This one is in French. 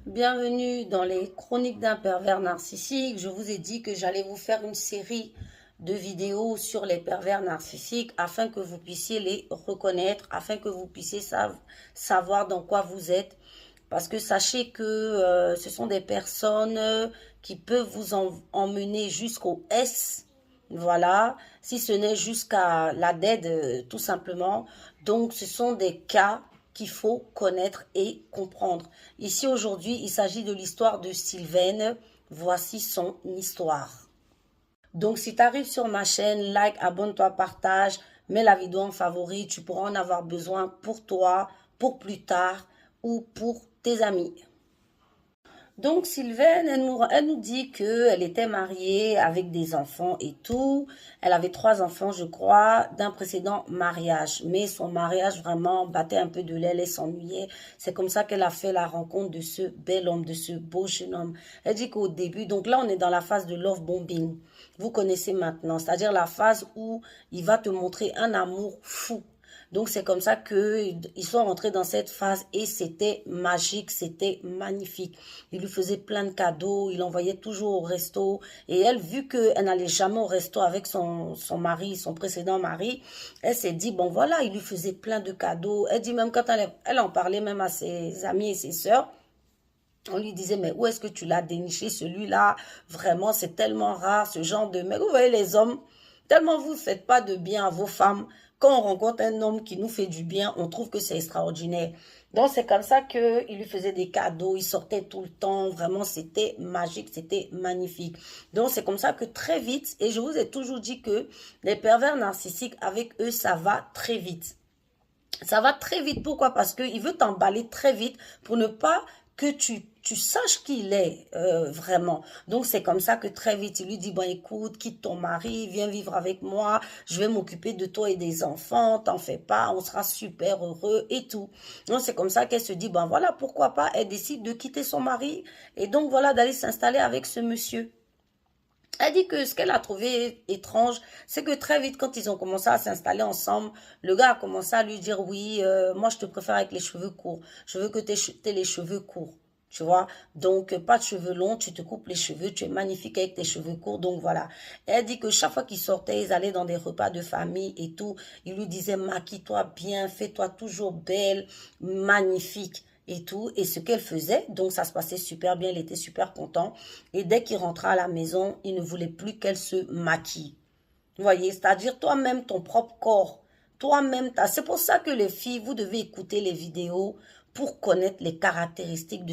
Bienvenue dans les chroniques d'un pervers narcissique. Je vous ai dit que j'allais vous faire une série de vidéos sur les pervers narcissiques afin que vous puissiez les reconnaître, afin que vous puissiez savoir dans quoi vous êtes. Parce que sachez que ce sont des personnes qui peuvent vous emmener jusqu'au S. Voilà, si ce n'est jusqu'à la dead, tout simplement. Donc, ce sont des cas qu'il faut connaître et comprendre. Ici, aujourd'hui, il s'agit de l'histoire de Sylvaine. Voici son histoire. Donc, si tu arrives sur ma chaîne, like, abonne-toi, partage, mets la vidéo en favori. Tu pourras en avoir besoin pour toi, pour plus tard ou pour tes amis. Donc, Sylvaine, elle nous dit qu'elle était mariée avec des enfants et tout. Elle avait 3 enfants, je crois, d'un précédent mariage. Mais son mariage vraiment battait un peu de l'aile et s'ennuyait. C'est comme ça qu'elle a fait la rencontre de ce bel homme, de ce beau jeune homme. Elle dit qu'au début, donc là, on est dans la phase de love bombing. Vous connaissez maintenant, c'est-à-dire la phase où il va te montrer un amour fou. Donc, c'est comme ça qu'ils sont rentrés dans cette phase et c'était magique, c'était magnifique. Il lui faisait plein de cadeaux, il l'envoyait toujours au resto. Et elle, vu qu'elle n'allait jamais au resto avec son mari, son précédent mari, elle s'est dit, bon voilà, il lui faisait plein de cadeaux. Elle dit même quand elle en parlait même à ses amis et ses sœurs, on lui disait, mais où est-ce que tu l'as déniché, celui-là? Vraiment, c'est tellement rare, ce genre de mec. Vous voyez les hommes, tellement vous ne faites pas de bien à vos femmes. Quand on rencontre un homme qui nous fait du bien, on trouve que c'est extraordinaire. Donc, c'est comme ça qu'il lui faisait des cadeaux, il sortait tout le temps. Vraiment, c'était magique, c'était magnifique. Donc, c'est comme ça que très vite, et je vous ai toujours dit que les pervers narcissiques, avec eux, ça va très vite. Ça va très vite. Pourquoi? Parce qu'il veut t'emballer très vite pour ne pas que tu saches qui il est vraiment. Donc, c'est comme ça que très vite, il lui dit, bon, écoute, quitte ton mari, viens vivre avec moi, je vais m'occuper de toi et des enfants, t'en fais pas, on sera super heureux et tout. Donc, c'est comme ça qu'elle se dit, bon, voilà, pourquoi pas, elle décide de quitter son mari et donc, voilà, d'aller s'installer avec ce monsieur. Elle dit que ce qu'elle a trouvé étrange, c'est que très vite, quand ils ont commencé à s'installer ensemble, le gars a commencé à lui dire, oui, moi je te préfère avec les cheveux courts. Je veux que tu aies les cheveux courts. Tu vois, donc pas de cheveux longs, tu te coupes les cheveux, tu es magnifique avec tes cheveux courts, donc voilà. Elle dit que chaque fois qu'ils sortaient, ils allaient dans des repas de famille et tout, il lui disait maquille-toi bien, fais-toi toujours belle, magnifique et tout, et ce qu'elle faisait, donc ça se passait super bien, il était super content, et dès qu'il rentrait à la maison, il ne voulait plus qu'elle se maquille. Vous voyez, c'est-à-dire toi-même, ton propre corps, toi-même, c'est pour ça que les filles, vous devez écouter les vidéos pour connaître les caractéristiques de